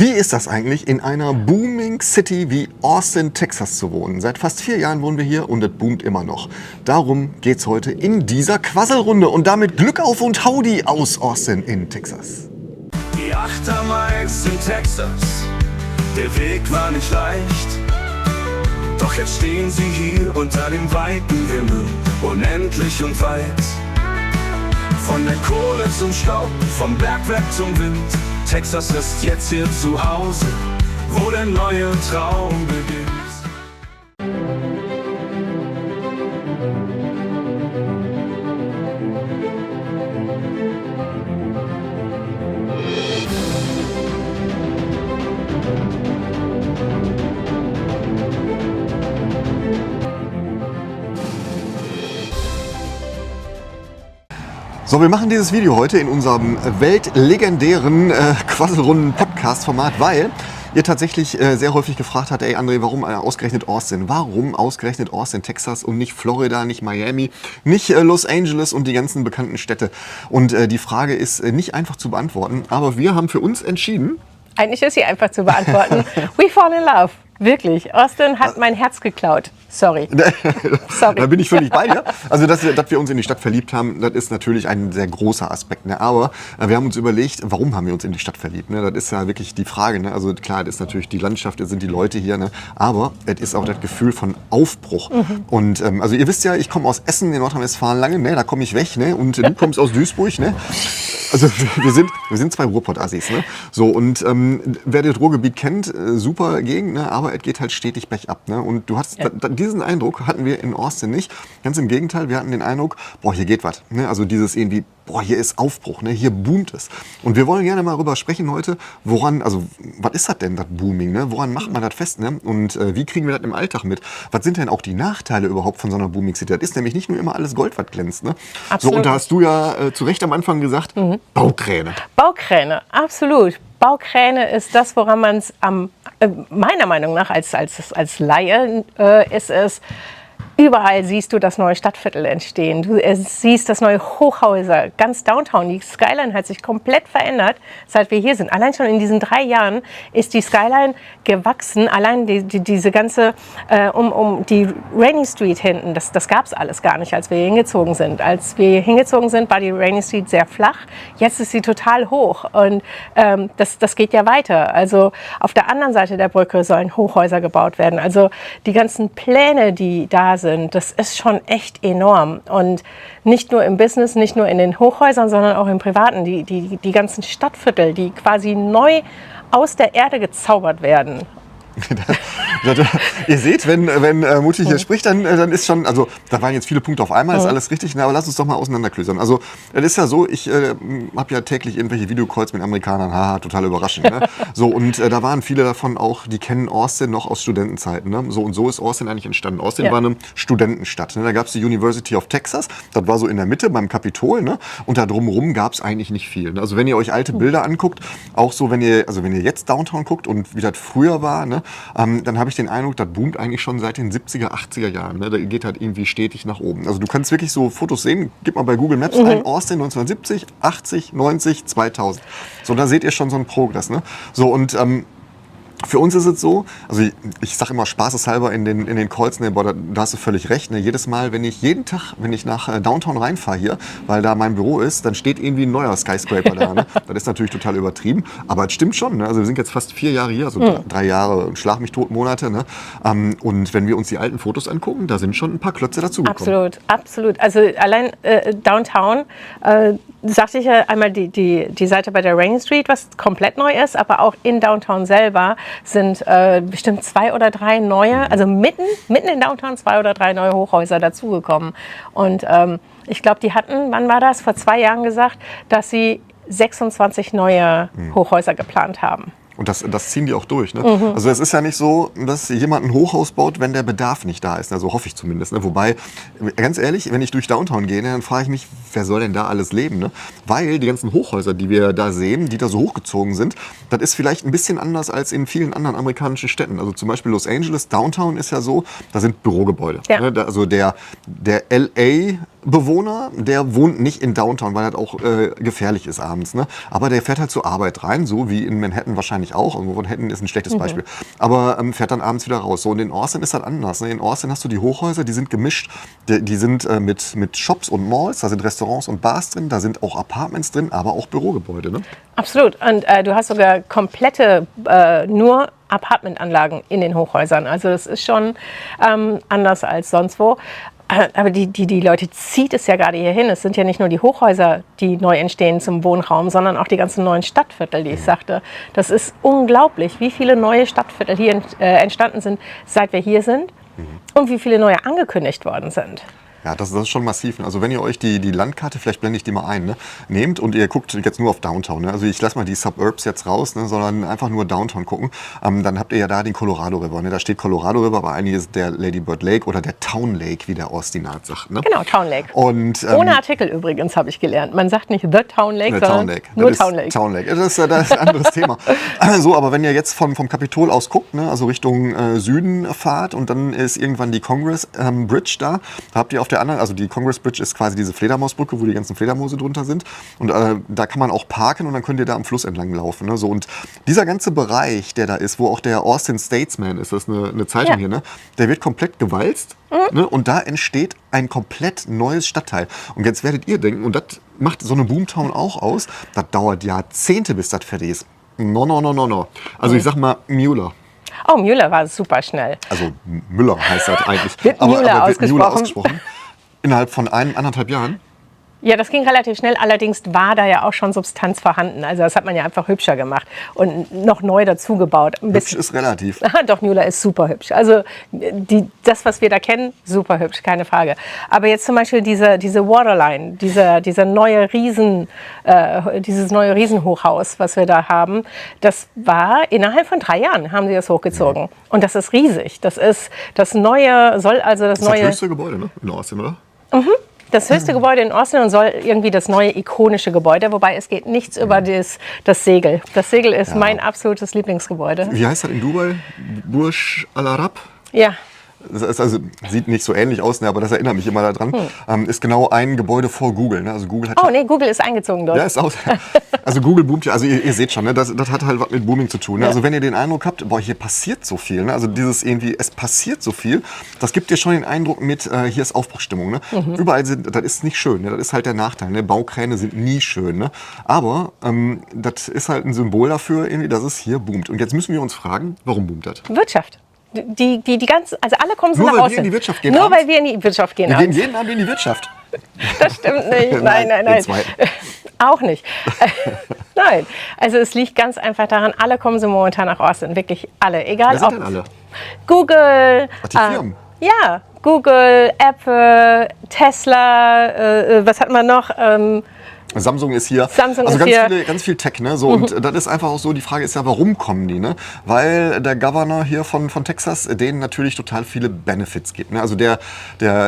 Wie ist das eigentlich, in einer booming City wie Austin, Texas zu wohnen? Seit fast 4 Jahren wohnen wir hier und es boomt immer noch. Darum geht's heute in dieser Quasselrunde und damit Glück auf und Howdy aus Austin in Texas. Die 8er Miles in Texas, der Weg war nicht leicht. Doch jetzt stehen sie hier unter dem weiten Himmel, unendlich und weit. Von der Kohle zum Staub, vom Bergwerk zum Wind, Texas ist jetzt hier zu Hause, wo der neue Traum beginnt. So, wir machen dieses Video heute in unserem weltlegendären Quasselrunden-Podcast-Format, weil ihr tatsächlich sehr häufig gefragt habt, ey André, warum ausgerechnet Austin? Warum ausgerechnet Austin, Texas und nicht Florida, nicht Miami, nicht Los Angeles und die ganzen bekannten Städte? Und die Frage ist nicht einfach zu beantworten, aber wir haben für uns entschieden... Eigentlich ist sie einfach zu beantworten. We fall in love. Wirklich. Austin hat mein Herz geklaut. Sorry. Da bin ich völlig bei dir. Also, dass wir uns in die Stadt verliebt haben, das ist natürlich ein sehr großer Aspekt. Ne? Aber wir haben uns überlegt, warum haben wir uns in die Stadt verliebt? Ne? Das ist ja wirklich die Frage. Ne? Also klar, das ist natürlich die Landschaft, das sind die Leute hier. Ne? Aber es ist auch das Gefühl von Aufbruch. Und also ihr wisst ja, ich komme aus Essen in Nordrhein-Westfalen-Lange. Ne? Da komme ich weg. Ne? Und du kommst aus Duisburg. Ne? Also wir sind zwei Ruhrpott-Assis. Ne? So, und wer das Ruhrgebiet kennt, super Gegend, ne? Aber es geht halt stetig bergab. Ne? Und du hast diesen Eindruck hatten wir in Austin nicht. Ganz im Gegenteil, wir hatten den Eindruck, boah, hier geht was. Ne? Also dieses irgendwie, boah, hier ist Aufbruch, ne? Hier boomt es. Und wir wollen gerne mal darüber sprechen heute, woran, also was ist das denn, das Booming? Ne? Woran macht man das fest? Ne? Und wie kriegen wir das im Alltag mit? Was sind denn auch die Nachteile überhaupt von so einer Booming City? Das ist nämlich nicht nur immer alles Gold, was glänzt. Ne? So, und da hast du ja zu Recht am Anfang gesagt, Baukräne. Baukräne, absolut. Baukräne ist das, woran man es meiner Meinung nach als Laie ist es. Überall siehst du das neue Stadtviertel entstehen. Du siehst das neue Hochhäuser, ganz Downtown. Die Skyline hat sich komplett verändert, seit wir hier sind. Allein schon in diesen 3 Jahren ist die Skyline gewachsen. Allein diese ganze, um die Rainey Street hinten, das gab es alles gar nicht, als wir hier hingezogen sind. Als wir hier hingezogen sind, war die Rainey Street sehr flach. Jetzt ist sie total hoch und das geht ja weiter. Also auf der anderen Seite der Brücke sollen Hochhäuser gebaut werden. Also die ganzen Pläne, die da sind, das ist schon echt enorm. Und nicht nur im Business, nicht nur in den Hochhäusern, sondern auch im Privaten. Die ganzen Stadtviertel, die quasi neu aus der Erde gezaubert werden. Ihr seht, wenn Mutti hier spricht, dann ist schon, also da waren jetzt viele Punkte auf einmal, ist alles richtig, ne, aber lass uns doch mal auseinanderklösern. Also es ist ja so, ich habe ja täglich irgendwelche Videocalls mit Amerikanern, haha, total überraschend. Ne? So, und da waren viele davon auch, die kennen Austin noch aus Studentenzeiten. Ne? So und so ist Austin eigentlich entstanden. Austin war eine Studentenstadt. Ne? Da gab es die University of Texas, das war so in der Mitte beim Kapitol, ne? Und da drumherum gab es eigentlich nicht viel. Ne? Also wenn ihr euch alte Bilder anguckt, auch so, wenn ihr jetzt Downtown guckt und wie das früher war, ne? Dann habe ich den Eindruck, das boomt eigentlich schon seit den 70er, 80er Jahren. Ne? Da geht halt irgendwie stetig nach oben. Also du kannst wirklich so Fotos sehen, gib mal bei Google Maps ein, Austin 1970, 80, 90, 2000. So, da seht ihr schon so einen Progress. Ne? So, und für uns ist es so, also ich sage immer spaßeshalber in den Calls, ne, boah, da hast du völlig recht. Ne, jeden Tag, wenn ich nach Downtown reinfahre hier, weil da mein Büro ist, dann steht irgendwie ein neuer Skyscraper da. Ne? Das ist natürlich total übertrieben, aber es stimmt schon. Ne? Also wir sind jetzt fast 4 Jahre hier, also 3 Jahre Schlag mich tot Monate. Ne? Und wenn wir uns die alten Fotos angucken, da sind schon ein paar Klötze dazugekommen. Absolut, absolut. Also allein Downtown, sagte ich ja einmal die Seite bei der Rainey Street, was komplett neu ist, aber auch in Downtown selber sind bestimmt 2 oder 3 neue, also mitten in Downtown 2 oder 3 neue Hochhäuser dazugekommen. Und ich glaube, die hatten, wann war das, vor 2 Jahren gesagt, dass sie 26 neue Hochhäuser geplant haben. Und das ziehen die auch durch. Ne? Also es ist ja nicht so, dass jemand ein Hochhaus baut, wenn der Bedarf nicht da ist. Also hoffe ich zumindest. Ne? Wobei, ganz ehrlich, wenn ich durch Downtown gehe, dann frage ich mich, wer soll denn da alles leben? Ne? Weil die ganzen Hochhäuser, die wir da sehen, die da so hochgezogen sind, das ist vielleicht ein bisschen anders als in vielen anderen amerikanischen Städten. Also zum Beispiel Los Angeles, Downtown ist ja so, da sind Bürogebäude. Ja. Ne? Also der LA Bewohner, der wohnt nicht in Downtown, weil das auch gefährlich ist abends. Ne? Aber der fährt halt zur Arbeit rein, so wie in Manhattan wahrscheinlich auch. Also Manhattan ist ein schlechtes Beispiel. Aber fährt dann abends wieder raus. So, und in Austin ist das anders. Ne? In Austin hast du die Hochhäuser, die sind gemischt. Die sind mit Shops und Malls, da sind Restaurants und Bars drin, da sind auch Apartments drin, aber auch Bürogebäude. Ne? Absolut. Und du hast sogar komplette, nur Apartmentanlagen in den Hochhäusern. Also das ist schon anders als sonst wo. Aber die Leute zieht es ja gerade hier hin. Es sind ja nicht nur die Hochhäuser, die neu entstehen zum Wohnraum, sondern auch die ganzen neuen Stadtviertel, die ich sagte. Das ist unglaublich, wie viele neue Stadtviertel hier entstanden sind, seit wir hier sind und wie viele neue angekündigt worden sind. Ja, das ist schon massiv. Also wenn ihr euch die Landkarte, vielleicht blende ich die mal ein, ne, nehmt und ihr guckt jetzt nur auf Downtown. Ne? Also ich lasse mal die Suburbs jetzt raus, ne, sondern einfach nur Downtown gucken. Dann habt ihr ja da den Colorado River. Ne? Da steht Colorado River, aber eigentlich ist der Lady Bird Lake oder der Town Lake, wie der Austinat sagt. Ne? Genau, Town Lake. Und, ohne Artikel übrigens, habe ich gelernt. Man sagt nicht The Town Lake, sondern Town Lake. nur Town Lake. Town Lake. Das ist ein anderes Thema. So, aber wenn ihr jetzt vom Kapitol aus guckt, ne, also Richtung Süden fahrt und dann ist irgendwann die Congress Bridge da habt ihr auf der anderen, also die Congress Bridge ist quasi diese Fledermausbrücke, wo die ganzen Fledermäuse drunter sind. Und da kann man auch parken und dann könnt ihr da am Fluss entlang laufen. Ne? So, und dieser ganze Bereich, der da ist, wo auch der Austin Statesman ist, das ist eine Zeitung hier, ne? Der wird komplett gewalzt. Ne? Und da entsteht ein komplett neues Stadtteil. Und jetzt werdet ihr denken, und das macht so eine Boomtown auch aus, das dauert Jahrzehnte, bis das fertig ist. No. Also ich sag mal Müller. Oh, Müller war super schnell. Also Müller heißt das eigentlich. Wird Müller ausgesprochen. Innerhalb von 1,5 Jahren? Ja, das ging relativ schnell. Allerdings war da ja auch schon Substanz vorhanden. Also das hat man ja einfach hübscher gemacht und noch neu dazugebaut. Hübsch ist relativ. Doch, Müller ist super hübsch. Also das, was wir da kennen, super hübsch, keine Frage. Aber jetzt zum Beispiel diese Waterline, dieses neue Riesenhochhaus, was wir da haben, das war innerhalb von 3 Jahren, haben sie das hochgezogen. Ja. Und das ist riesig. Das ist das neue, soll also das neue... Das höchste Gebäude, ne? In Austin, oder? Mhm. Das höchste Gebäude in Austin und soll irgendwie das neue ikonische Gebäude, wobei es geht nichts über das Segel. Das Segel ist mein absolutes Lieblingsgebäude. Wie heißt das in Dubai? Burj Al Arab? Ja. Das also, sieht nicht so ähnlich aus, ne, aber das erinnert mich immer daran. Ist genau ein Gebäude vor Google. Ne? Also Google hat Google ist eingezogen dort. Ja, ist aus. Also Google boomt ja, also ihr seht schon, ne, das hat halt was mit Booming zu tun. Ne? Ja. Also wenn ihr den Eindruck habt, boah, hier passiert so viel, ne? Also dieses irgendwie, es passiert so viel, das gibt dir schon den Eindruck mit, hier ist Aufbruchsstimmung. Ne? Überall das ist nicht schön, ne? Das ist halt der Nachteil. Ne? Baukräne sind nie schön. Ne? Aber das ist halt ein Symbol dafür, irgendwie, dass es hier boomt. Und jetzt müssen wir uns fragen, warum boomt das? Wirtschaft. Die ganzen, also alle kommen so nach Austin. Nur weil wir in die Wirtschaft gehen. Nur weil wir in die Wirtschaft gehen. Wir gehen jeden Abend in die Wirtschaft. Das stimmt nicht. Nein. Auch nicht. Nein. Also es liegt ganz einfach daran, alle kommen so momentan nach Austin. Wirklich alle. Egal Wer sind denn alle? Google. Ach, die Firmen? Ja. Google, Apple, Tesla, was hat man noch? Samsung ist hier. Ganz viel Tech, ne? So, und das ist einfach auch so, die Frage ist ja, warum kommen die, ne? Weil der Governor hier von Texas denen natürlich total viele Benefits gibt, ne? Also der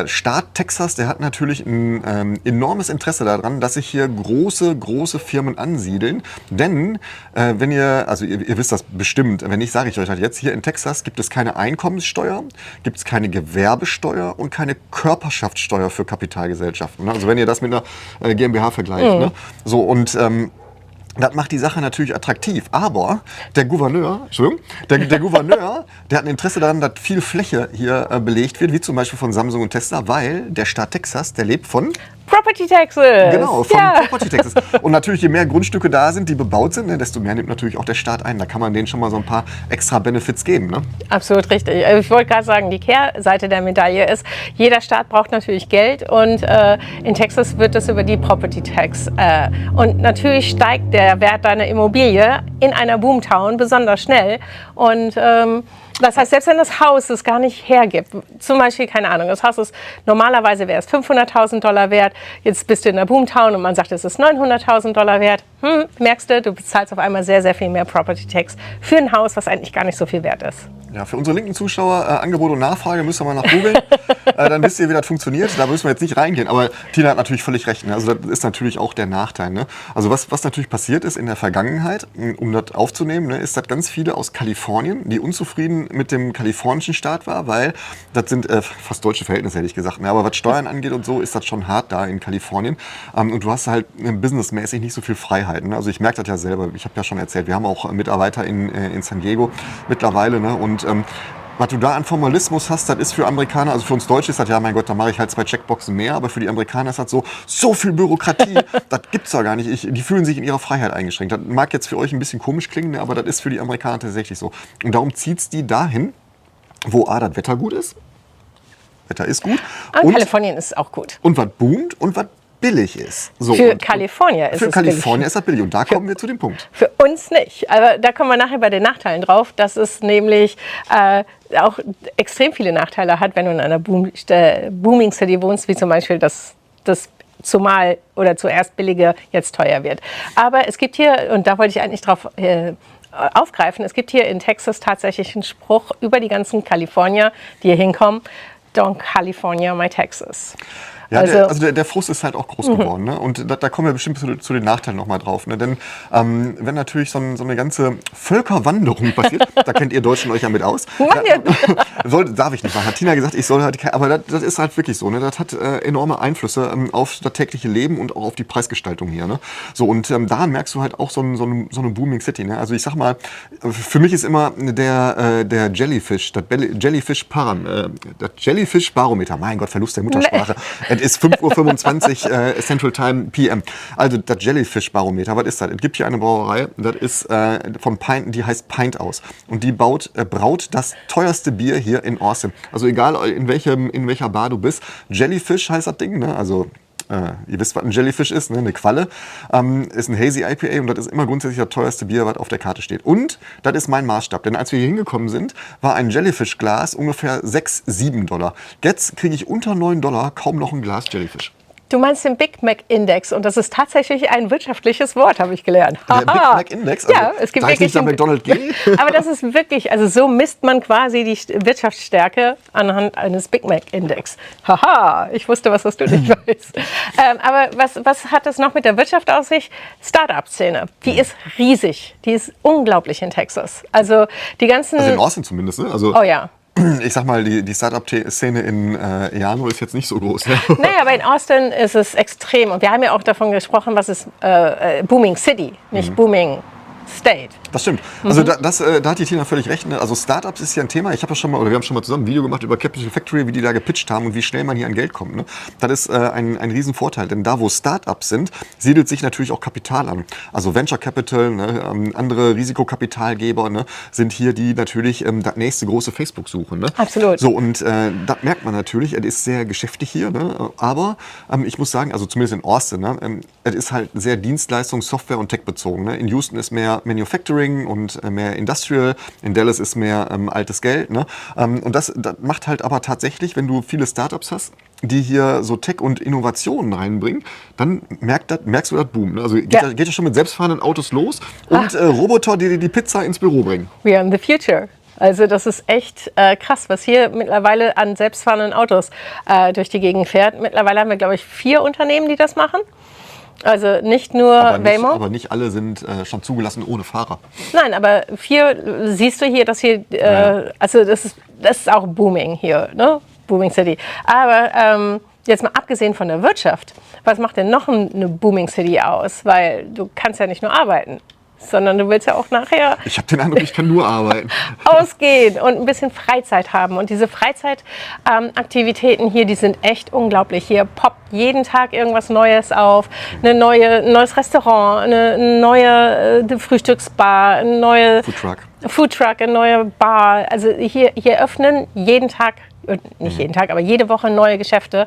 Staat Texas, der hat natürlich ein enormes Interesse daran, dass sich hier große Firmen ansiedeln. Denn wenn ihr wisst das bestimmt, wenn nicht, sage ich euch halt jetzt, hier in Texas gibt es keine Einkommenssteuer, gibt es keine Gewerbesteuer und keine Körperschaftssteuer für Kapitalgesellschaften. Ne? Also wenn ihr das mit einer GmbH vergleicht. Ne? So, und das macht die Sache natürlich attraktiv. Aber der Gouverneur, der hat ein Interesse daran, dass viel Fläche hier belegt wird, wie zum Beispiel von Samsung und Tesla, weil der Staat Texas, der lebt von Property Taxes. Genau, von Property Taxes. Und natürlich, je mehr Grundstücke da sind, die bebaut sind, ne, desto mehr nimmt natürlich auch der Staat ein. Da kann man denen schon mal so ein paar extra Benefits geben. Ne? Absolut richtig. Ich wollte gerade sagen, die Kehrseite der Medaille ist, jeder Staat braucht natürlich Geld und in Texas wird das über die Property Tax. Und natürlich steigt der Wert deiner Immobilie in einer Boomtown besonders schnell. Und das heißt, selbst wenn das Haus es gar nicht hergibt, zum Beispiel, keine Ahnung, das Haus ist normalerweise wäre es $500.000 wert, jetzt bist du in der Boomtown und man sagt, es ist $900.000 wert. merkst du bezahlst auf einmal sehr, sehr viel mehr Property Tax für ein Haus, was eigentlich gar nicht so viel wert ist. Ja, für unsere linken Zuschauer, Angebot und Nachfrage, müsst ihr mal nach googeln. Dann wisst ihr, wie das funktioniert. Da müssen wir jetzt nicht reingehen. Aber Tina hat natürlich völlig recht. Ne? Also das ist natürlich auch der Nachteil. Ne? Also was natürlich passiert ist in der Vergangenheit, um das aufzunehmen, ne, ist, dass ganz viele aus Kalifornien, die unzufrieden mit dem kalifornischen Staat war, weil das sind fast deutsche Verhältnisse, hätte ich gesagt. Ne? Aber was Steuern angeht und so, ist das schon hart da in Kalifornien. Und du hast halt businessmäßig nicht so viel Freiheiten. Ne? Also ich merke das ja selber. Ich habe ja schon erzählt, wir haben auch Mitarbeiter in San Diego mittlerweile. Ne? Und was du da an Formalismus hast, das ist für Amerikaner, also für uns Deutsche ist das, ja mein Gott, da mache ich halt 2 Checkboxen mehr, aber für die Amerikaner ist das so viel Bürokratie, das gibt's da gar nicht. Die fühlen sich in ihrer Freiheit eingeschränkt. Das mag jetzt für euch ein bisschen komisch klingen, aber das ist für die Amerikaner tatsächlich so. Und darum zieht's die dahin, wo das Wetter gut ist. Wetter ist gut. Und Kalifornien ist auch gut. Und was boomt und was billig ist. So, für Kalifornien ist es billig. Für Kalifornien ist das billig. Und da kommen wir zu dem Punkt. Für uns nicht. Aber da kommen wir nachher bei den Nachteilen drauf, dass es nämlich auch extrem viele Nachteile hat, wenn du in einer Booming City wohnst, wie zum Beispiel das zumal oder zuerst billige jetzt teuer wird. Aber es gibt hier, und da wollte ich eigentlich drauf aufgreifen, es gibt hier in Texas tatsächlich einen Spruch über die ganzen Kalifornier, die hier hinkommen: Don't California my Texas. Ja, also der Frust ist halt auch groß geworden. Ne? Und da kommen wir bestimmt zu den Nachteilen nochmal drauf. Ne? Denn wenn natürlich so eine ganze Völkerwanderung passiert, da kennt ihr Deutschen euch ja mit aus. Darf ich nicht machen. Hat Tina gesagt, ich soll halt, aber das ist halt wirklich so. Ne? Das hat enorme Einflüsse auf das tägliche Leben und auch auf die Preisgestaltung hier. Ne? So, und da merkst du halt auch so eine Booming City. Ne? Also ich sag mal, für mich ist immer der Jellyfish, das Jellyfish Barometer, mein Gott, Verlust der Muttersprache. Es ist 5:25 Uhr Central Time PM. Also das Jellyfish-Barometer, was ist das? Es gibt hier eine Brauerei, das ist von Pint, die heißt Pint aus. Und die braut das teuerste Bier hier in Austin. Also egal in welcher Bar du bist. Jellyfish heißt das Ding, ne? Also ihr wisst, was ein Jellyfish ist, ne? Eine Qualle. Ist ein Hazy IPA und das ist immer grundsätzlich das teuerste Bier, was auf der Karte steht. Und das ist mein Maßstab, denn als wir hier hingekommen sind, war ein Jellyfish-Glas ungefähr $6-7. Jetzt kriege ich unter $9 kaum noch ein Glas Jellyfish. Du meinst den Big Mac Index und das ist tatsächlich ein wirtschaftliches Wort, habe ich gelernt. Der Big Mac Index? Also, ja, es gibt wirklich nicht an McDonald's gehen. Aber das ist wirklich, also so misst man quasi die Wirtschaftsstärke anhand eines Big Mac Index. Haha, ich wusste was du nicht weißt. Aber was hat das noch mit der Wirtschaft aus sich? Startup-Szene, die ist riesig, die ist unglaublich in Texas. Also die ganzen... Also in Austin zumindest, ne? Also, oh ja. Ich sag mal, die Startup-Szene in Jano ist jetzt nicht so groß. Ne? Naja, aber in Austin ist es extrem. Und wir haben ja auch davon gesprochen, was ist Booming City, nicht Booming State. Das stimmt. Also da hat die Tina völlig recht. Ne? Also Startups ist ja ein Thema. Wir haben schon mal zusammen ein Video gemacht über Capital Factory, wie die da gepitcht haben und wie schnell man hier an Geld kommt. Ne? Das ist ein Riesenvorteil, denn da, wo Startups sind, siedelt sich natürlich auch Kapital an. Also Venture Capital, ne? Andere Risikokapitalgeber, ne? Sind hier, die natürlich das nächste große Facebook suchen. Ne? Absolut. So, und das merkt man natürlich. Es ist sehr geschäftig hier. Ne? Aber ich muss sagen, also zumindest in Austin, ne? Es ist halt sehr Dienstleistungs-, Software- und Tech bezogen. Ne? In Houston ist mehr Manufacturing und mehr Industrial. In Dallas ist mehr altes Geld. Ne? Und das macht halt aber tatsächlich, wenn du viele Startups hast, die hier so Tech und Innovationen reinbringen, dann merkst du das Boom. Ne? Also geht ja schon mit selbstfahrenden Autos los und Roboter, die dir die Pizza ins Büro bringen. We are in the future. Also das ist echt krass, was hier mittlerweile an selbstfahrenden Autos durch die Gegend fährt. Mittlerweile haben wir, glaube ich, 4 Unternehmen, die das machen. Also nicht nur Waymo. Aber nicht alle sind schon zugelassen ohne Fahrer. Nein, aber 4 siehst du hier, dass hier, also das ist auch Booming hier, ne? Booming City. Aber jetzt mal abgesehen von der Wirtschaft, was macht denn noch eine Booming City aus? Weil du kannst ja nicht nur arbeiten, sondern du willst ja auch nachher... Ich habe den Eindruck, ich kann nur arbeiten. ...ausgehen und ein bisschen Freizeit haben. Und diese Freizeitaktivitäten hier, die sind echt unglaublich. Hier poppt jeden Tag irgendwas Neues auf. Ein neues Restaurant, eine neue Frühstücksbar, eine neue... Foodtruck, eine neue Bar. Also hier öffnen jeden Tag... Nicht jeden Tag, aber jede Woche neue Geschäfte.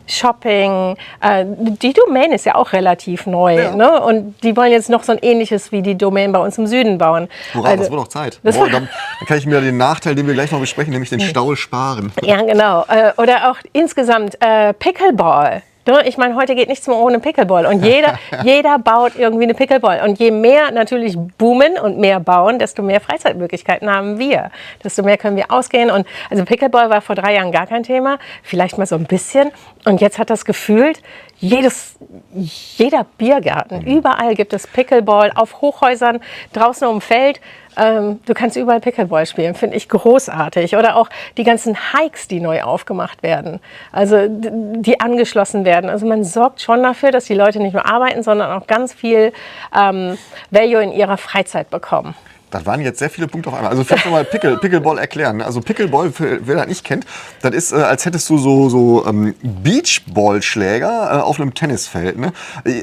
Shopping. Die Domain ist ja auch relativ neu. Ja. Ne? Und die wollen jetzt noch so ein ähnliches wie die Domain bei uns im Süden bauen. Hurra, das wird auch Zeit. Dann kann ich mir den Nachteil, den wir gleich noch besprechen, nämlich den Stau sparen. Ja, genau. Oder auch insgesamt Pickleball. Ich meine, heute geht nichts mehr ohne Pickleball. Und jeder baut irgendwie eine Pickleball. Und je mehr natürlich boomen und mehr bauen, desto mehr Freizeitmöglichkeiten haben wir. Desto mehr können wir ausgehen. Und also Pickleball war vor 3 Jahren gar kein Thema. Vielleicht mal so ein bisschen. Und jetzt hat das gefühlt, jeder Biergarten, überall gibt es Pickleball, auf Hochhäusern, draußen um Feld. Du kannst überall Pickleball spielen, finde ich großartig. Oder auch die ganzen Hikes, die neu aufgemacht werden, also die angeschlossen werden. Also man sorgt schon dafür, dass die Leute nicht nur arbeiten, sondern auch ganz viel Value in ihrer Freizeit bekommen. Das waren jetzt sehr viele Punkte auf einmal. Also vielleicht nochmal Pickleball erklären. Also Pickleball, wer das nicht kennt, das ist, als hättest du so Beachballschläger auf einem Tennisfeld. Ne?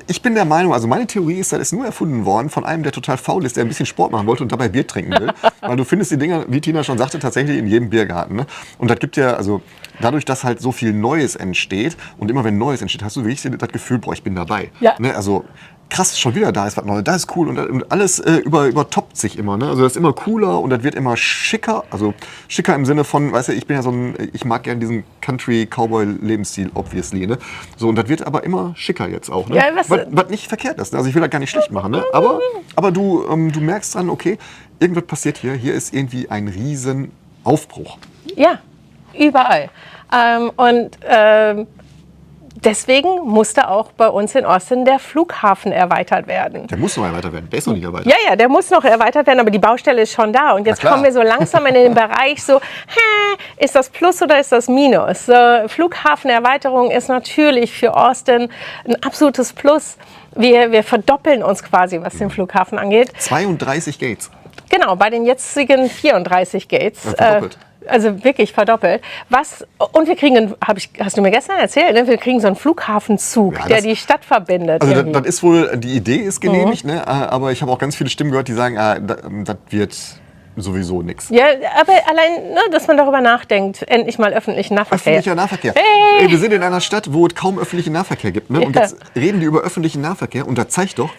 Ich bin der Meinung, also meine Theorie ist, das ist nur erfunden worden von einem, der total faul ist, der ein bisschen Sport machen wollte und dabei Bier trinken will. Weil du findest die Dinger, wie Tina schon sagte, tatsächlich in jedem Biergarten. Ne? Und das gibt ja, also dadurch, dass halt so viel Neues entsteht und immer wenn Neues entsteht, hast du wirklich das Gefühl, boah, ich bin dabei. Ja. Ne? Also krass, schon wieder da ist was Neues, das ist cool und alles übertoppt sich immer. Ne? Also das ist immer cooler und das wird immer schicker. Also schicker im Sinne von, weißt du, ich bin ja ich mag gerne diesen Country-Cowboy-Lebensstil, obviously. Ne? So, und das wird aber immer schicker jetzt auch. Ne? Ja, was nicht verkehrt ist. Ne? Also ich will das gar nicht schlecht machen. Ne? Aber du merkst dran, okay, irgendwas passiert hier. Hier ist irgendwie ein riesen Aufbruch. Ja, überall. Deswegen musste auch bei uns in Austin der Flughafen erweitert werden. Der muss noch erweitert werden, der ist noch nicht erweitert. Ja, der muss noch erweitert werden, aber die Baustelle ist schon da. Und jetzt kommen wir so langsam in den Bereich so, ist das Plus oder ist das Minus? Flughafenerweiterung ist natürlich für Austin ein absolutes Plus. Wir verdoppeln uns quasi, was den Flughafen angeht. 32 Gates. Genau, bei den jetzigen 34 Gates. Ja, verdoppelt. Also wirklich verdoppelt. Und wir kriegen, hast du mir gestern erzählt, ne? Wir kriegen so einen Flughafenzug, der die Stadt verbindet. Also das ist wohl, die Idee ist genehmigt, ne? Aber ich habe auch ganz viele Stimmen gehört, die sagen, das wird sowieso nichts. Ja, aber allein, ne, dass man darüber nachdenkt, endlich mal öffentlichen Nahverkehr. Öffentlicher Nahverkehr. Hey. Ey, wir sind in einer Stadt, wo es kaum öffentlichen Nahverkehr gibt. Ne? Und jetzt reden die über öffentlichen Nahverkehr und das zeigt doch,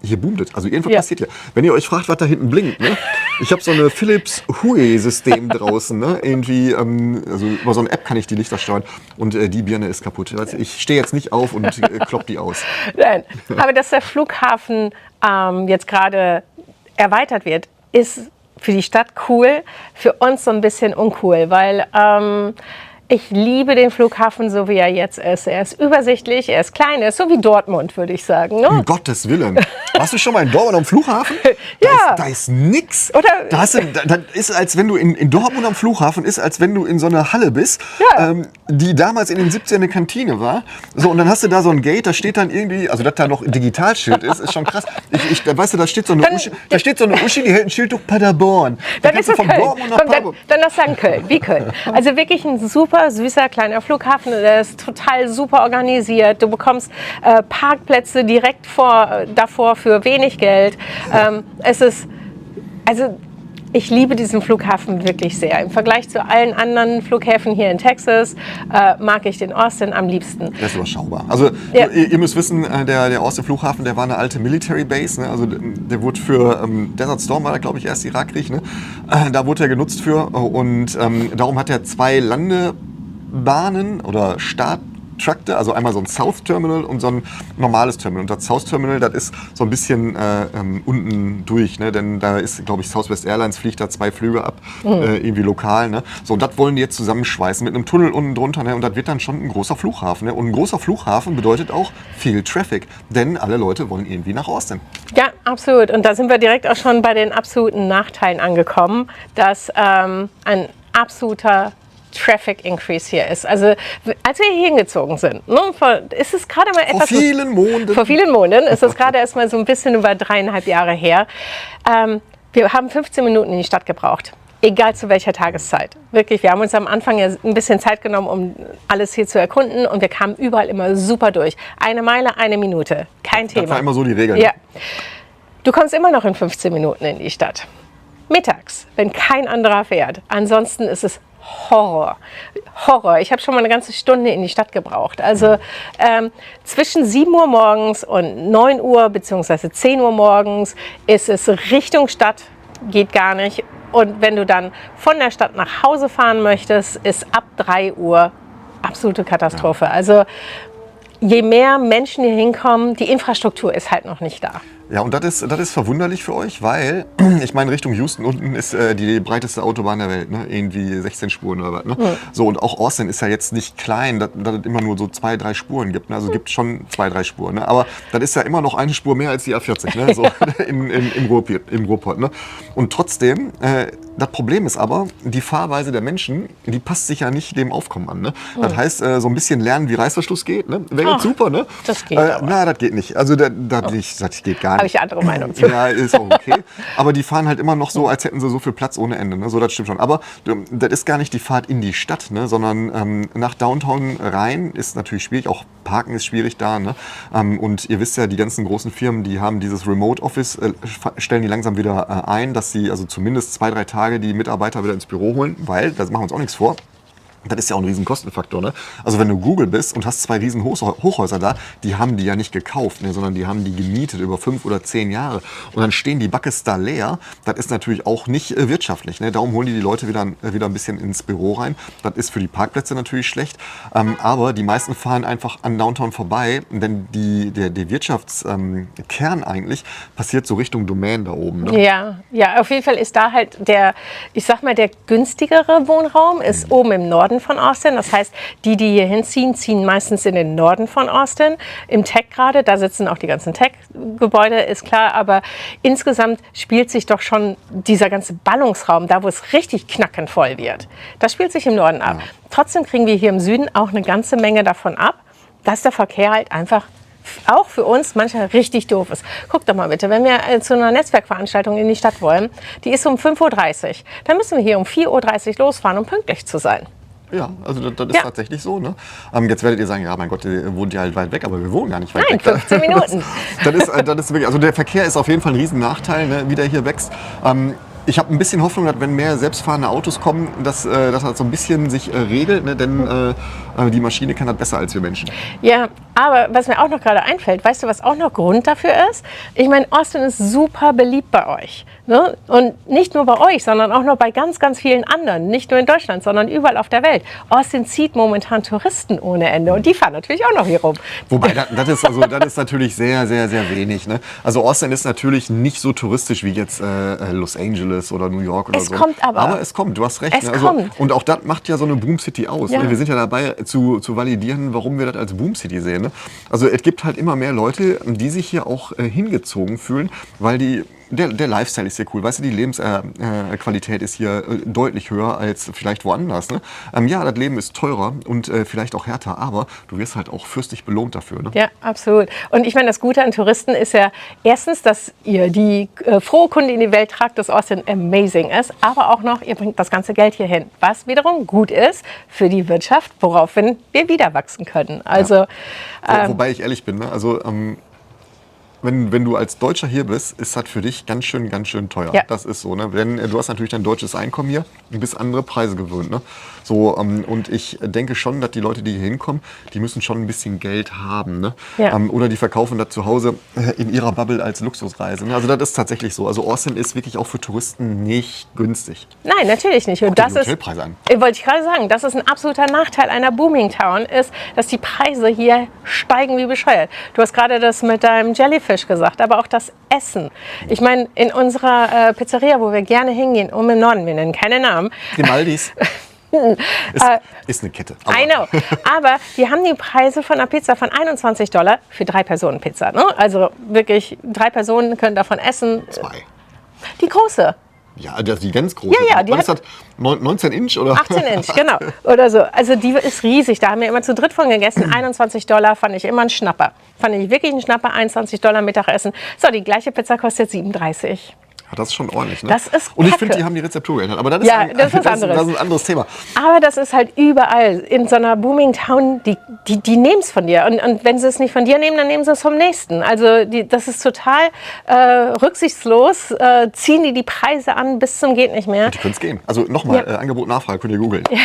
hier boomt es. Also irgendwas passiert hier. Wenn ihr euch fragt, was da hinten blinkt, ne? Ich habe so eine Philips Hue-System draußen. Ne? Irgendwie, also über so eine App kann ich die Lichter steuern und die Birne ist kaputt. Also ich stehe jetzt nicht auf und klopp die aus. Nein, aber dass der Flughafen jetzt gerade erweitert wird, ist für die Stadt cool, für uns so ein bisschen uncool, weil ich liebe den Flughafen, so wie er jetzt ist. Er ist übersichtlich, er ist klein, er ist so wie Dortmund, würde ich sagen. Ne? Um Gottes Willen. Warst du schon mal in Dortmund am Flughafen? Ja. Da ist nix. Oder das ist, als wenn du in Dortmund am Flughafen ist, als wenn du in so einer Halle bist, die damals in den 70ern eine Kantine war. So, und dann hast du da so ein Gate, da steht dann irgendwie, also dass da noch ein Digitalschild ist schon krass. Weißt du, da steht so eine Uschi, die hält ein Schild durch Paderborn. Dann ist es von Köln. Dortmund nach Paderborn. Dann lass sagen Köln, wie Köln. Also wirklich ein super süßer kleiner Flughafen, der ist total super organisiert. Du bekommst Parkplätze direkt davor für wenig Geld. Ich liebe diesen Flughafen wirklich sehr. Im Vergleich zu allen anderen Flughäfen hier in Texas mag ich den Austin am liebsten. Der ist überschaubar. Also ihr müsst wissen, der Austin Flughafen, der war eine alte Military Base. Ne? Also der wurde für Desert Storm, war da glaube ich erst Irakkrieg. Ne? Da wurde er genutzt für und darum hat er 2 Landebahnen oder Starttrakte, also einmal so ein South Terminal und so ein normales Terminal. Und das South Terminal, das ist so ein bisschen unten durch, ne? Denn da ist, glaube ich, Southwest Airlines fliegt da 2 Flüge ab, irgendwie lokal. Ne? So, und das wollen die jetzt zusammenschweißen mit einem Tunnel unten drunter. Ne? Und das wird dann schon ein großer Flughafen. Ne? Und ein großer Flughafen bedeutet auch viel Traffic, denn alle Leute wollen irgendwie nach Austin. Ja, absolut. Und da sind wir direkt auch schon bei den absoluten Nachteilen angekommen, dass ein absoluter Traffic Increase hier ist. Also als wir hier hingezogen sind, ne, ist es gerade mal etwas... Vor vielen Monaten ist es gerade erst mal so ein bisschen über 3,5 Jahre her. Wir haben 15 Minuten in die Stadt gebraucht. Egal zu welcher Tageszeit. Wirklich, wir haben uns am Anfang ja ein bisschen Zeit genommen, um alles hier zu erkunden und wir kamen überall immer super durch. 1 Meile, 1 Minute. Kein Thema. Das war immer so die Regel. Ja. Du kommst immer noch in 15 Minuten in die Stadt. Mittags, wenn kein anderer fährt. Ansonsten ist es Horror. Ich habe schon mal eine ganze Stunde in die Stadt gebraucht. Also zwischen 7 Uhr morgens und 9 Uhr bzw. 10 Uhr morgens ist es Richtung Stadt, geht gar nicht. Und wenn du dann von der Stadt nach Hause fahren möchtest, ist ab 3 Uhr absolute Katastrophe. Also je mehr Menschen hier hinkommen, die Infrastruktur ist halt noch nicht da. Ja, und das ist verwunderlich für euch, weil, ich meine, Richtung Houston unten ist die breiteste Autobahn der Welt, ne? Irgendwie 16 Spuren oder was. Ne? So, und auch Austin ist ja jetzt nicht klein, dass es immer nur so 2, 3 Spuren gibt. Ne? Also es gibt schon 2, 3 Spuren. Ne? Aber das ist ja immer noch eine Spur mehr als die A40, ne? So, im Ruhrpott. Ne? Und trotzdem, das Problem ist aber, die Fahrweise der Menschen, die passt sich ja nicht dem Aufkommen an. Ne? Das heißt, so ein bisschen lernen, wie Reißverschluss geht, ne? Wäre super, ne? Das geht aber. Na, das geht nicht. Also das geht gar nicht. Habe ich eine andere Meinung zu. Ja, ist auch okay. Aber die fahren halt immer noch so, als hätten sie so viel Platz ohne Ende. Ne? So, das stimmt schon. Aber das ist gar nicht die Fahrt in die Stadt, ne? Sondern nach Downtown rein ist natürlich schwierig. Auch Parken ist schwierig da. Ne? Und ihr wisst ja, die ganzen großen Firmen, die haben dieses Remote Office, stellen die langsam wieder ein, dass sie also zumindest 2, 3 Tage die Mitarbeiter wieder ins Büro holen. Weil, da machen wir uns auch nichts vor, das ist ja auch ein riesen Kostenfaktor. Ne? Also wenn du Google bist und hast 2 riesen Hochhäuser da, die haben die ja nicht gekauft, ne? Sondern die haben die gemietet über 5 oder 10 Jahre. Und dann stehen die Backes da leer. Das ist natürlich auch nicht wirtschaftlich. Ne? Darum holen die Leute wieder ein bisschen ins Büro rein. Das ist für die Parkplätze natürlich schlecht. Aber die meisten fahren einfach an Downtown vorbei, denn der Wirtschaftskern eigentlich passiert so Richtung Domain da oben. Ne? Ja, auf jeden Fall ist da halt der günstigere Wohnraum ist oben im Norden von Austin. Das heißt, die hier hinziehen, ziehen meistens in den Norden von Austin. Im Tech gerade, da sitzen auch die ganzen Tech-Gebäude, ist klar. Aber insgesamt spielt sich doch schon dieser ganze Ballungsraum, da wo es richtig knackenvoll wird, das spielt sich im Norden ab. Ja. Trotzdem kriegen wir hier im Süden auch eine ganze Menge davon ab, dass der Verkehr halt einfach auch für uns manchmal richtig doof ist. Guck doch mal bitte, wenn wir zu einer Netzwerkveranstaltung in die Stadt wollen, die ist um 5:30 Uhr, dann müssen wir hier um 4:30 Uhr losfahren, um pünktlich zu sein. Ja, also das ist tatsächlich so. Ne? Jetzt werdet ihr sagen, ja, mein Gott, ihr wohnt ja halt weit weg, aber wir wohnen gar nicht weit weg. 15 Minuten. Das ist wirklich, also der Verkehr ist auf jeden Fall ein Riesennachteil, ne, wie der hier wächst. Ich habe ein bisschen Hoffnung, dass wenn mehr selbstfahrende Autos kommen, dass das so ein bisschen sich regelt, ne? Denn die Maschine kann das besser als wir Menschen. Ja, aber was mir auch noch gerade einfällt, weißt du, was auch noch Grund dafür ist? Ich meine, Austin ist super beliebt bei euch. Ne? Und nicht nur bei euch, sondern auch noch bei ganz, ganz vielen anderen. Nicht nur in Deutschland, sondern überall auf der Welt. Austin zieht momentan Touristen ohne Ende und die fahren natürlich auch noch hier rum. Wobei, das ist natürlich sehr, sehr, sehr wenig. Ne? Also Austin ist natürlich nicht so touristisch wie jetzt Los Angeles oder New York oder so. Es kommt aber. Aber es kommt, du hast recht. Es kommt. Und auch das macht ja so eine Boom City aus. Ja. Ne? Wir sind ja dabei zu validieren, warum wir das als Boom City sehen. Ne? Also es gibt halt immer mehr Leute, die sich hier auch hingezogen fühlen, weil der Lifestyle ist hier cool. Weißt du, die Lebensqualität ist hier deutlich höher als vielleicht woanders. Ne? Ja, das Leben ist teurer und vielleicht auch härter, aber du wirst halt auch fürstlich belohnt dafür. Ne? Ja, absolut. Und ich meine, das Gute an Touristen ist ja erstens, dass ihr die frohe Kunde in die Welt tragt, dass Austin amazing ist, aber auch noch, ihr bringt das ganze Geld hierhin, was wiederum gut ist für die Wirtschaft, woraufhin wir wieder wachsen können. Also, ja. Wobei ich ehrlich bin, ne? Also wenn du als Deutscher hier bist, ist das für dich ganz schön teuer. Ja. Das ist so, ne? Denn du hast natürlich dein deutsches Einkommen hier und bist andere Preise gewöhnt. Ne? So, und ich denke schon, dass die Leute, die hier hinkommen, die müssen schon ein bisschen Geld haben. Ne? Ja. Oder die verkaufen das zu Hause in ihrer Bubble als Luxusreise. Ne? Also das ist tatsächlich so. Also Austin ist wirklich auch für Touristen nicht günstig. Nein, natürlich nicht. Und das ist, Hotelpreise an. Wollte ich gerade sagen, das ist ein absoluter Nachteil einer Booming Town, ist, dass die Preise hier steigen wie bescheuert. Du hast gerade das mit deinem Jellyfish gesagt, aber auch das Essen. Ich meine, in unserer Pizzeria, wo wir gerne hingehen, im Norden, wir nennen keine Namen. Die Maldis. Ist eine Kette. I know. Aber die haben die Preise von einer Pizza von $21 für 3-Personen-Pizza. Ne? Also wirklich, 3 Personen können davon essen. 2. Die große. Ja, die ganz große. Ja, die hat 19 Inch oder? 18 Inch, genau. Oder so. Also die ist riesig. Da haben wir immer zu dritt von gegessen. $21 fand ich immer ein Schnapper. Fand ich wirklich ein Schnapper. $21 Mittagessen. So, die gleiche Pizza kostet 37. Ja, das ist schon ordentlich, ne? Das ist und ich finde, die haben die Rezeptur geändert. Aber das ist, das ist was anderes. Das ist ein anderes Thema. Aber das ist halt überall. In so einer Booming Town, die nehmen es von dir. Und wenn sie es nicht von dir nehmen, dann nehmen sie es vom Nächsten. Also das ist total rücksichtslos. Ziehen die Preise an bis zum geht nicht mehr. Die können es gehen. Also nochmal, Angebot, Nachfrage, könnt ihr googeln. Ja.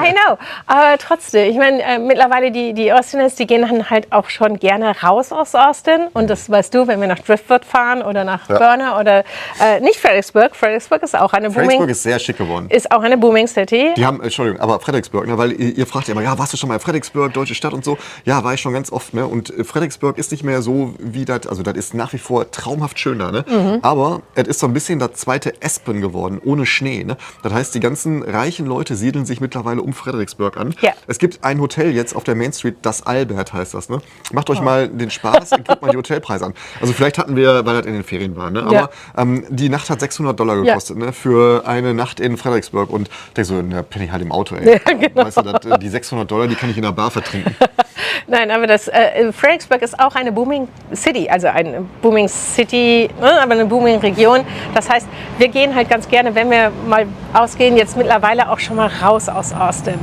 I know. Aber trotzdem, ich meine, mittlerweile die Austiners, die gehen dann halt auch schon gerne raus aus Austin. Und das weißt du, wenn wir nach Driftwood fahren oder nach Burner oder Nicht Fredericksburg. Fredericksburg ist auch eine Fredericksburg ist sehr schick geworden. Ist auch eine Booming City. Die haben, Entschuldigung, aber Fredericksburg, ne, weil ihr fragt ja immer, ja, warst du schon mal in Fredericksburg, deutsche Stadt und so? Ja, war ich schon ganz oft, ne? Und Fredericksburg ist nicht mehr so wie das, also das ist nach wie vor traumhaft schön da, ne? Aber es ist so ein bisschen das zweite Aspen geworden, ohne Schnee, ne? Das heißt, die ganzen reichen Leute siedeln sich mittlerweile um Fredericksburg an. Ja. Es gibt ein Hotel jetzt auf der Main Street, das Albert heißt das, ne? Macht euch mal den Spaß und guckt mal die Hotelpreise an. Also vielleicht hatten wir, weil das in den Ferien war, ne? Aber die Nacht hat $600 gekostet, ne? Für eine Nacht in Fredericksburg. Und ich denke so, da bin ich halt im Auto, ey. Ja, genau. Weißt du, die $600, die kann ich in der Bar vertrinken. Nein, aber Fredericksburg ist auch eine Booming City, also eine Booming City, ne, aber eine Booming Region. Das heißt, wir gehen halt ganz gerne, wenn wir mal ausgehen, jetzt mittlerweile auch schon mal raus aus Austin.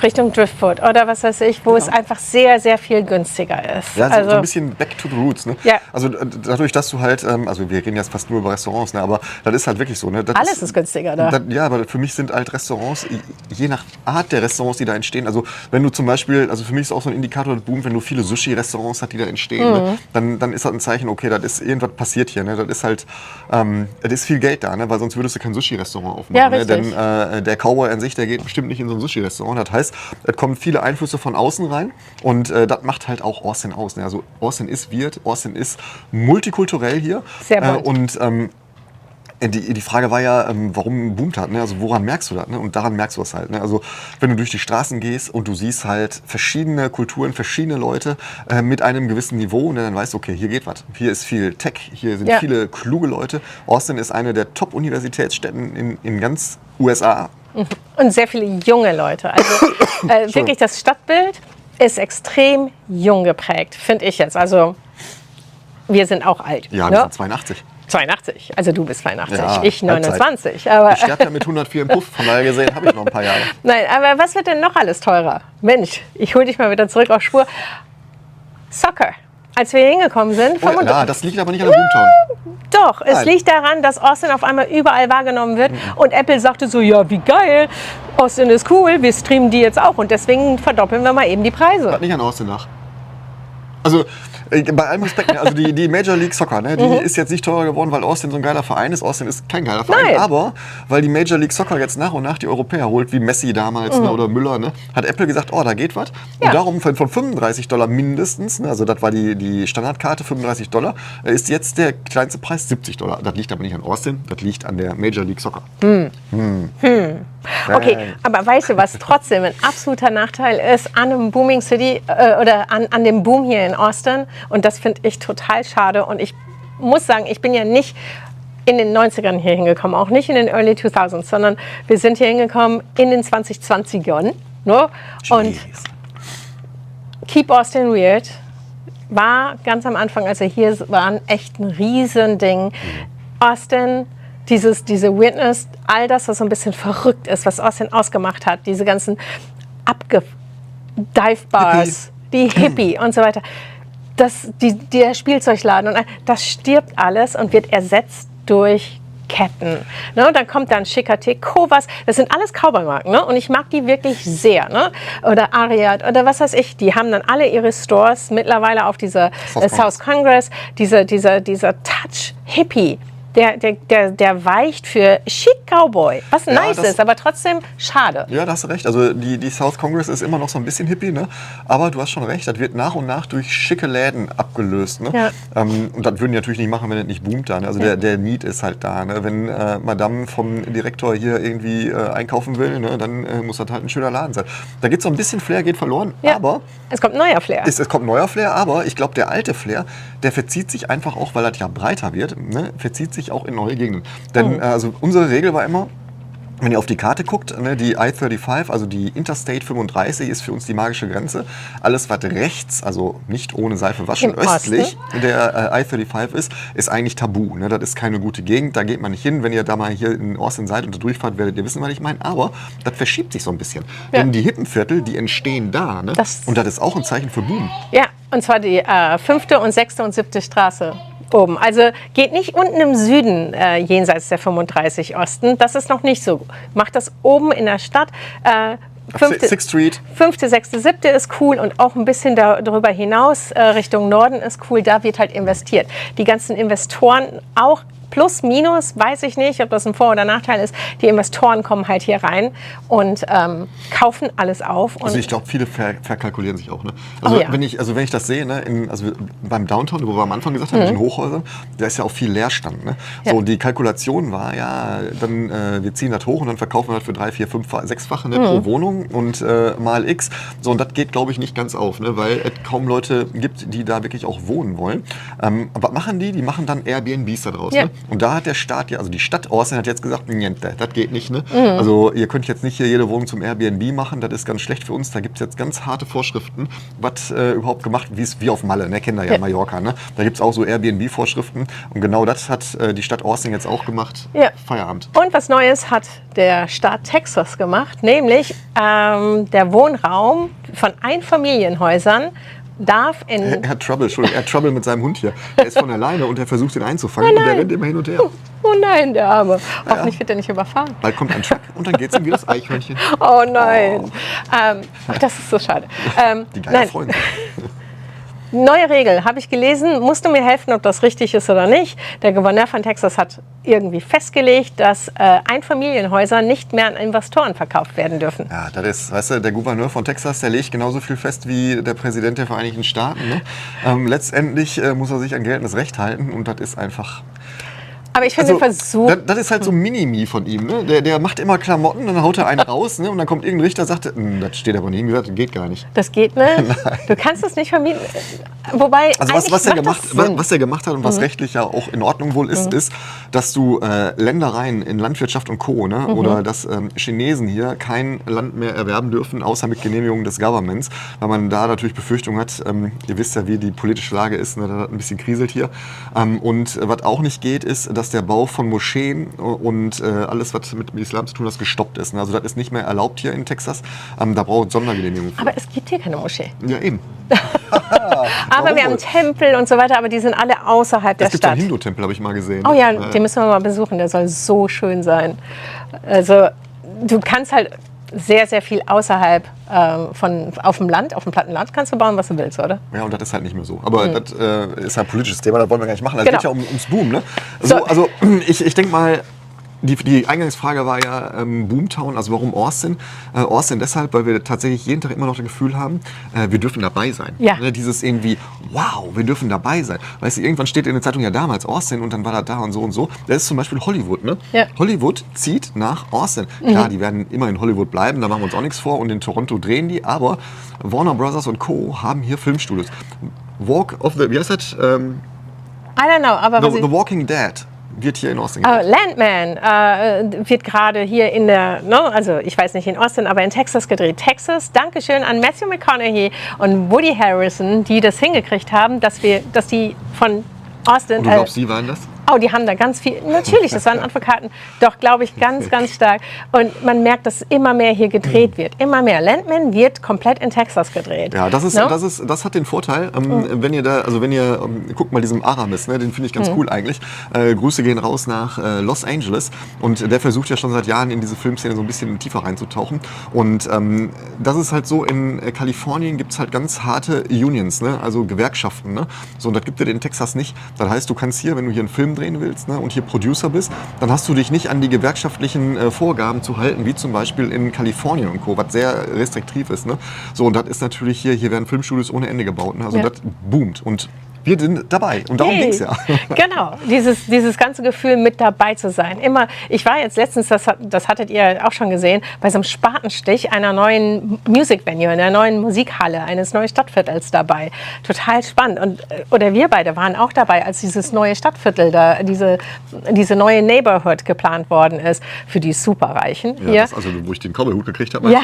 Richtung Driftwood oder was weiß ich, wo es einfach sehr, sehr viel günstiger ist. Ja, so ein bisschen back to the roots. Ne? Ja. Also dadurch, dass du halt, also wir reden jetzt fast nur über Restaurants, ne? Aber das ist halt wirklich so. Ne? Alles ist günstiger da. Ja, aber für mich sind halt Restaurants, je nach Art der Restaurants, die da entstehen, also wenn du zum Beispiel, also für mich ist auch so ein Indikator, das boomt, wenn du viele Sushi-Restaurants hast, die da entstehen, ne? Dann ist das ein Zeichen, okay, das ist irgendwas passiert hier. Ne? Das ist halt, das ist viel Geld da, ne? Weil sonst würdest du kein Sushi-Restaurant aufmachen. Ja, ne? richtig. Denn der Cowboy an sich, der geht bestimmt nicht in so ein Sushi-Restaurant. Das heißt, es kommen viele Einflüsse von außen rein und das macht halt auch Austin aus. Ne? Also Austin ist weird, Austin ist multikulturell hier. Sehr bunt. Und die Frage war ja, warum boomt das? Ne? Also woran merkst du das? Ne? Und daran merkst du es halt. Ne? Also wenn du durch die Straßen gehst und du siehst halt verschiedene Kulturen, verschiedene Leute mit einem gewissen Niveau, ne? Dann weißt du, okay, hier geht was. Hier ist viel Tech, hier sind viele kluge Leute. Austin ist eine der Top-Universitätsstädten in ganz USA. Und sehr viele junge Leute. Also wirklich das Stadtbild ist extrem jung geprägt, finde ich jetzt. Also wir sind auch alt. Ja, ne? wir sind 82. 82, also du bist 82, Ja, ich Halbzeit. 29. Aber Ich sterbe ja mit 104 im Puff, von daher gesehen habe ich noch ein paar Jahre. nein, aber was wird denn noch alles teurer? Mensch, ich hole dich mal wieder zurück auf Spur. Soccer. Als wir hier hingekommen sind, Oh, ja, das liegt aber nicht an der Boomtown. Doch, es Nein. liegt daran, dass Austin auf einmal überall wahrgenommen wird und Apple sagte so, ja, wie geil, Austin ist cool, wir streamen die jetzt auch und deswegen verdoppeln wir mal eben die Preise. Hat nicht an Austin nach. Also bei allem Respekt, ne, also die Major League Soccer, ne, die ist jetzt nicht teurer geworden, weil Austin so ein geiler Verein ist. Austin ist kein geiler Verein, Nein. aber weil die Major League Soccer jetzt nach und nach die Europäer holt, wie Messi damals ne, oder Müller, ne, hat Apple gesagt, oh, da geht was. Ja. Und darum von $35 mindestens, ne, also das war die Standardkarte, $35, ist jetzt der kleinste Preis $70. Das liegt aber nicht an Austin, das liegt an der Major League Soccer. Okay, aber weißt du, was trotzdem ein absoluter Nachteil ist an einem Booming City oder an dem Boom hier in Austin? Und das finde ich total schade. Und ich muss sagen, ich bin ja nicht in den 90ern hier hingekommen, auch nicht in den Early 2000s, sondern wir sind hier hingekommen in den 2020ern. Ne? Und Keep Austin Weird war ganz am Anfang, als wir hier waren, echt ein Riesending. Austin, diese Weirdness, all das, was so ein bisschen verrückt ist, was Austin ausgemacht hat, diese ganzen Dive-Bars, die Hippie und so weiter, der Spielzeugladen, und das stirbt alles und wird ersetzt durch Ketten. Ne? Dann kommt dann schicker Kovas, das sind alles Cowboy-Marken, ne? Und ich mag die wirklich sehr. Ne? Oder Ariat oder was weiß ich, die haben dann alle ihre Stores mittlerweile auf dieser South Congress, dieser Touch Hippie. Der weicht für Chic Cowboy, was nice ist, aber trotzdem schade. Ja, da hast du recht. Also die South Congress ist immer noch so ein bisschen hippie, ne? Aber du hast schon recht, das wird nach und nach durch schicke Läden abgelöst. Ne? Ja. Und das würden die natürlich nicht machen, wenn es nicht boomt da. Ne? Also der Need ist halt da. Ne? Wenn Madame vom Direktor hier irgendwie einkaufen will, ne? Dann muss das halt ein schöner Laden sein. Da gibt es so ein bisschen Flair, geht verloren, aber... Es kommt neuer Flair. Es kommt neuer Flair, aber ich glaube, der alte Flair, der verzieht sich einfach auch, weil das ja breiter wird, ne? Verzieht sich auch in neue Gegenden. Denn also unsere Regel war immer, wenn ihr auf die Karte guckt, ne, die I-35, also die Interstate 35 ist für uns die magische Grenze. Alles, was rechts, also nicht ohne Seife waschen, östlich der I-35 ist eigentlich tabu. Ne? Das ist keine gute Gegend, da geht man nicht hin. Wenn ihr da mal hier in Austin seid und da durchfahrt, werdet ihr wissen, was ich meine. Aber das verschiebt sich so ein bisschen. Ja. Denn die Hippenviertel, die entstehen da. Ne? Und das ist auch ein Zeichen für Boom. Ja, und zwar die 5. und 6. und 7. Straße. Oben. Also geht nicht unten im Süden jenseits der 35 Osten. Das ist noch nicht so. Macht das oben in der Stadt. Sixth Street. 5., 6., 7. ist cool und auch ein bisschen darüber hinaus Richtung Norden ist cool. Da wird halt investiert. Die ganzen Investoren auch plus, minus, weiß ich nicht, ob das ein Vor- oder Nachteil ist. Die Investoren kommen halt hier rein und kaufen alles auf. Und Also ich glaube, viele verkalkulieren sich auch. Ne? Also, wenn ich das sehe, ne, beim Downtown, wo wir am Anfang gesagt haben, mit den Hochhäusern, da ist ja auch viel Leerstand. Ne? So, die Kalkulation war ja, dann wir ziehen das hoch und dann verkaufen wir das für 3, 4, 5, 6-fache pro Wohnung und mal X. So, und das geht, glaube ich, nicht ganz auf, ne? Weil es kaum Leute gibt, die da wirklich auch wohnen wollen. Was machen die? Die machen dann Airbnbs da draus. Ne? Und da hat der Staat also die Stadt Austin hat jetzt gesagt, das geht nicht. Ne? Also ihr könnt jetzt nicht hier jede Wohnung zum Airbnb machen, das ist ganz schlecht für uns. Da gibt es jetzt ganz harte Vorschriften, was überhaupt gemacht wird, wie auf Malle, ne? Kennen da ja Mallorca. Ne? Da gibt es auch so Airbnb-Vorschriften und genau das hat die Stadt Austin jetzt auch gemacht. Feierabend. Und was Neues hat der Staat Texas gemacht, nämlich der Wohnraum von Einfamilienhäusern darf in... Er hat Trouble mit seinem Hund hier. Er ist von alleine und er versucht ihn einzufangen und der rennt immer hin und her. Oh nein, der Arme. Hoffentlich wird er nicht überfahren. Bald kommt ein Truck und dann geht es ihm wie das Eichhörnchen. Oh nein. Ach, das ist so schade. Die Geier freuen sich. Neue Regel, habe ich gelesen, musst du mir helfen, ob das richtig ist oder nicht. Der Gouverneur von Texas hat irgendwie festgelegt, dass Einfamilienhäuser nicht mehr an Investoren verkauft werden dürfen. Ja, das ist, weißt du, der Gouverneur von Texas, der legt genauso viel fest wie der Präsident der Vereinigten Staaten. Ne? Letztendlich muss er sich an geltendes Recht halten und das ist einfach... Aber ich finde den Versuch... Das ist halt so ein Mini-Me von ihm. Ne? Der macht immer Klamotten, dann haut er einen raus, ne? Und dann kommt irgendein Richter und sagt, das steht aber nicht, das geht gar nicht. Das geht nicht? Du kannst es nicht vermieten. Wobei, also was er gemacht hat und was rechtlich ja auch in Ordnung wohl ist, ist, dass du Ländereien in Landwirtschaft und Co. Ne? Oder dass Chinesen hier kein Land mehr erwerben dürfen, außer mit Genehmigung des Governments, weil man da natürlich Befürchtung hat, ihr wisst ja, wie die politische Lage ist, ne? Da ein bisschen kriselt hier. Und was auch nicht geht, ist, dass der Bau von Moscheen und alles, was mit Islam zu tun hat, gestoppt ist. Also das ist nicht mehr erlaubt hier in Texas. Da braucht es Sondergenehmigung. Aber es gibt hier keine Moschee. Ja, eben. Aber wir haben Tempel und so weiter, aber die sind alle außerhalb der Stadt. Es gibt einen Hindu-Tempel, habe ich mal gesehen. Oh ja, den müssen wir mal besuchen. Der soll so schön sein. Also du kannst halt sehr, sehr viel außerhalb auf dem Land, auf dem platten Land kannst du bauen, was du willst, oder? Ja, und das ist halt nicht mehr so. Aber das ist ein politisches Thema, das wollen wir gar nicht machen. Es geht ja ums Boom. Ne? Also ich denke mal, die Eingangsfrage war ja Boomtown, also warum Austin? Austin deshalb, weil wir tatsächlich jeden Tag immer noch das Gefühl haben, wir dürfen dabei sein. Ja. Dieses irgendwie, wow, wir dürfen dabei sein. Weißt du, irgendwann steht in der Zeitung ja damals Austin und dann war das da und so und so. Das ist zum Beispiel Hollywood. Ne? Ja. Hollywood zieht nach Austin. Klar, die werden immer in Hollywood bleiben, da machen wir uns auch nichts vor und in Toronto drehen die, aber Warner Brothers und Co. haben hier Filmstudios. Wie heißt das? I don't know, aber The Walking Dead wird hier in Austin gedreht. Landman wird gerade hier in der, also ich weiß nicht in Austin, aber in Texas gedreht. Texas, Dankeschön an Matthew McConaughey und Woody Harrelson, die das hingekriegt haben, dass die von Austin... Und du glaubst, die waren das? Oh, die haben da ganz viel, natürlich, das waren Advokaten, doch, glaube ich, ganz, ganz stark. Und man merkt, dass immer mehr hier gedreht wird, immer mehr. Landman wird komplett in Texas gedreht. Ja, das hat den Vorteil, wenn ihr guckt mal diesem Aramis, ne, den finde ich ganz cool eigentlich. Grüße gehen raus nach Los Angeles und der versucht ja schon seit Jahren in diese Filmszene so ein bisschen tiefer reinzutauchen. Und das ist halt so, in Kalifornien gibt es halt ganz harte Unions, ne, also Gewerkschaften. Ne? So, und das gibt es in Texas nicht. Das heißt, du kannst hier, wenn du hier einen Film drehen willst, ne, und hier Producer bist, dann hast du dich nicht an die gewerkschaftlichen Vorgaben zu halten, wie zum Beispiel in Kalifornien und Co., was sehr restriktiv ist. Ne? So, und das ist natürlich hier werden Filmstudios ohne Ende gebaut. Ne? Also das boomt und wir sind dabei und darum ging es ja. Genau, dieses ganze Gefühl, mit dabei zu sein. Immer, ich war jetzt letztens, das hattet ihr auch schon gesehen, bei so einem Spatenstich einer neuen Music Venue, einer neuen Musikhalle, eines neuen Stadtviertels dabei. Total spannend. Oder wir beide waren auch dabei, als dieses neue Stadtviertel, diese neue Neighborhood geplant worden ist für die Superreichen. Ja, hier. Also wo ich den Cowboy-Hut gekriegt habe.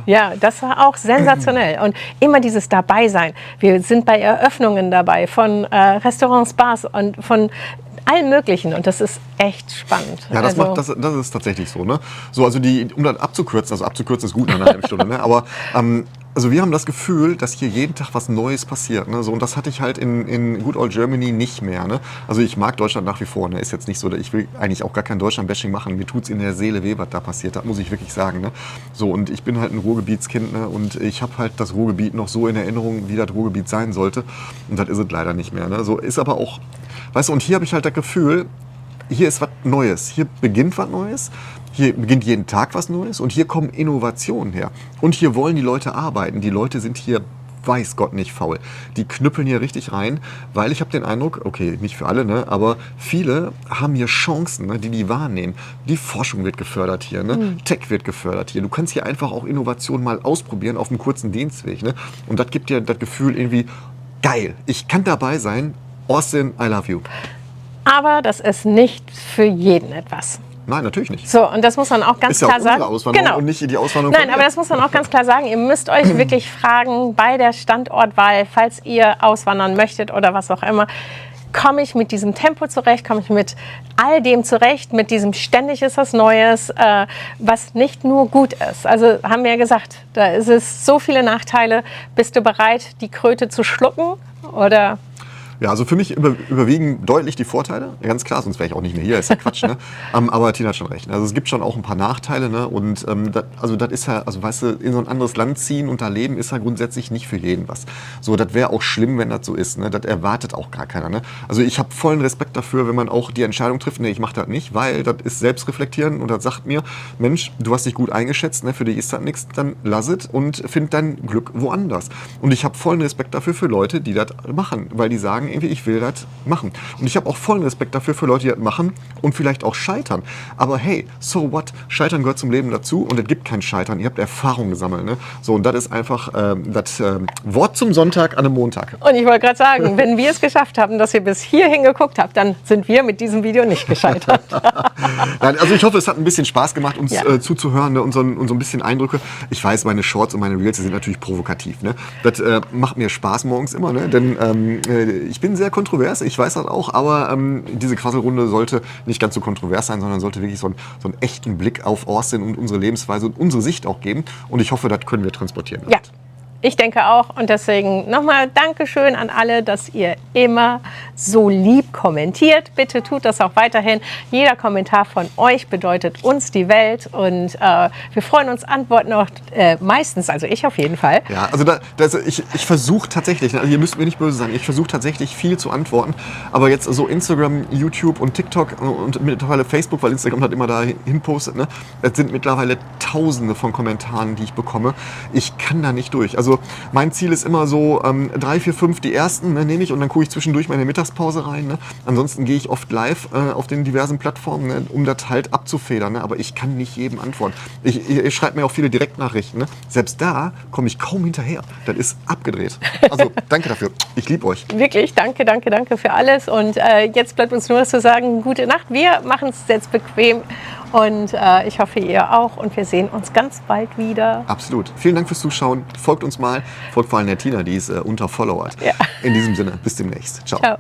Ja, das war auch sensationell. Und immer dieses Dabeisein. Wir sind bei Eröffnungen dabei von Restaurants, Bars und von allem Möglichen und das ist echt spannend. Ja, das ist tatsächlich so. Ne? So, also um das abzukürzen ist gut nach einer halben Stunde, ne? Aber also wir haben das Gefühl, dass hier jeden Tag was Neues passiert. Ne? So, und das hatte ich halt in Good Old Germany nicht mehr. Ne? Also ich mag Deutschland nach wie vor. Ne? Ist jetzt nicht so, ich will eigentlich auch gar kein Deutschland-Bashing machen. Mir tut's in der Seele weh, was da passiert. Das muss ich wirklich sagen. Ne? So, und ich bin halt ein Ruhrgebietskind, ne? Und ich habe halt das Ruhrgebiet noch so in Erinnerung, wie das Ruhrgebiet sein sollte. Und das ist es leider nicht mehr. Ne? So ist aber auch, weißt du, und hier habe ich halt das Gefühl, hier ist was Neues. Hier beginnt was Neues. Hier beginnt jeden Tag was Neues und hier kommen Innovationen her. Und hier wollen die Leute arbeiten. Die Leute sind hier, weiß Gott, nicht faul. Die knüppeln hier richtig rein, weil ich habe den Eindruck, okay, nicht für alle, ne, aber viele haben hier Chancen, ne, die wahrnehmen. Die Forschung wird gefördert hier, ne? Tech wird gefördert hier. Du kannst hier einfach auch Innovationen mal ausprobieren auf einem kurzen Dienstweg. Ne? Und das gibt dir das Gefühl irgendwie, geil, ich kann dabei sein. Austin, I love you. Aber das ist nicht für jeden etwas. Nein, natürlich nicht. So, und das muss man auch ganz klar sagen. Ist ja auch unsere Auswanderung und nicht die Auswanderung. Nein, aber das muss man auch ganz klar sagen. Ihr müsst euch wirklich fragen bei der Standortwahl, falls ihr auswandern möchtet oder was auch immer, komme ich mit diesem Tempo zurecht, komme ich mit all dem zurecht, mit diesem ständig ist was Neues, was nicht nur gut ist. Also haben wir ja gesagt, da ist es so viele Nachteile. Bist du bereit, die Kröte zu schlucken oder... Ja, also für mich überwiegen deutlich die Vorteile. Ja, ganz klar, sonst wäre ich auch nicht mehr hier, ist ja Quatsch. Ne? Aber Tina hat schon recht. Also es gibt schon auch ein paar Nachteile. Ne? Und das ist ja, also weißt du, in so ein anderes Land ziehen und da leben ist ja grundsätzlich nicht für jeden was. So, das wäre auch schlimm, wenn das so ist. Ne? Das erwartet auch gar keiner. Ne? Also ich habe vollen Respekt dafür, wenn man auch die Entscheidung trifft, nee, ich mache das nicht, weil das ist selbstreflektierend und das sagt mir, Mensch, du hast dich gut eingeschätzt, ne? Für dich ist das nichts, dann lass es und find dein Glück woanders. Und ich habe vollen Respekt dafür für Leute, die das machen, weil die sagen, irgendwie, ich will das machen. Und ich habe auch vollen Respekt dafür für Leute, die das machen und vielleicht auch scheitern. Aber hey, so what? Scheitern gehört zum Leben dazu und es gibt kein Scheitern. Ihr habt Erfahrung gesammelt. Ne? So, und das ist einfach das Wort zum Sonntag an einem Montag. Und ich wollte gerade sagen, wenn wir es geschafft haben, dass ihr bis hierhin geguckt habt, dann sind wir mit diesem Video nicht gescheitert. Nein, also ich hoffe, es hat ein bisschen Spaß gemacht, uns zuzuhören, ne? und so ein bisschen Eindrücke. Ich weiß, meine Shorts und meine Reels sind natürlich provokativ. Ne? Das macht mir Spaß morgens immer, ne? Denn ich bin sehr kontrovers, ich weiß das auch, aber diese Quasselrunde sollte nicht ganz so kontrovers sein, sondern sollte wirklich so einen echten Blick auf Austin und unsere Lebensweise und unsere Sicht auch geben. Und ich hoffe, das können wir transportieren. Ja. Ich denke auch und deswegen nochmal Dankeschön an alle, dass ihr immer so lieb kommentiert. Bitte tut das auch weiterhin. Jeder Kommentar von euch bedeutet uns die Welt und wir freuen uns, Antworten auch meistens, also ich auf jeden Fall. Ja, also ich versuche tatsächlich, also ihr müsst mir nicht böse sein, ich versuche tatsächlich viel zu antworten, aber jetzt so Instagram, YouTube und TikTok und mittlerweile Facebook, weil Instagram halt immer da hinpostet, ne? Es sind mittlerweile Tausende von Kommentaren, die ich bekomme. Ich kann da nicht durch. Also mein Ziel ist immer so 3, 4, 5 die ersten, ne, nehme ich und dann gucke ich zwischendurch meine Mittagspause rein. Ne? Ansonsten gehe ich oft live auf den diversen Plattformen, ne, um das halt abzufedern. Ne? Aber ich kann nicht jedem antworten. Ich schreibe mir auch viele Direktnachrichten. Ne? Selbst da komme ich kaum hinterher. Das ist abgedreht. Also danke dafür. Ich liebe euch. Wirklich, danke für alles. Und jetzt bleibt uns nur zu sagen, gute Nacht. Wir machen es jetzt bequem. Und ich hoffe, ihr auch. Und wir sehen uns ganz bald wieder. Absolut. Vielen Dank fürs Zuschauen. Folgt uns mal. Folgt vor allem der Tina, die ist unter Followert. Ja. In diesem Sinne, bis demnächst. Ciao. Ciao.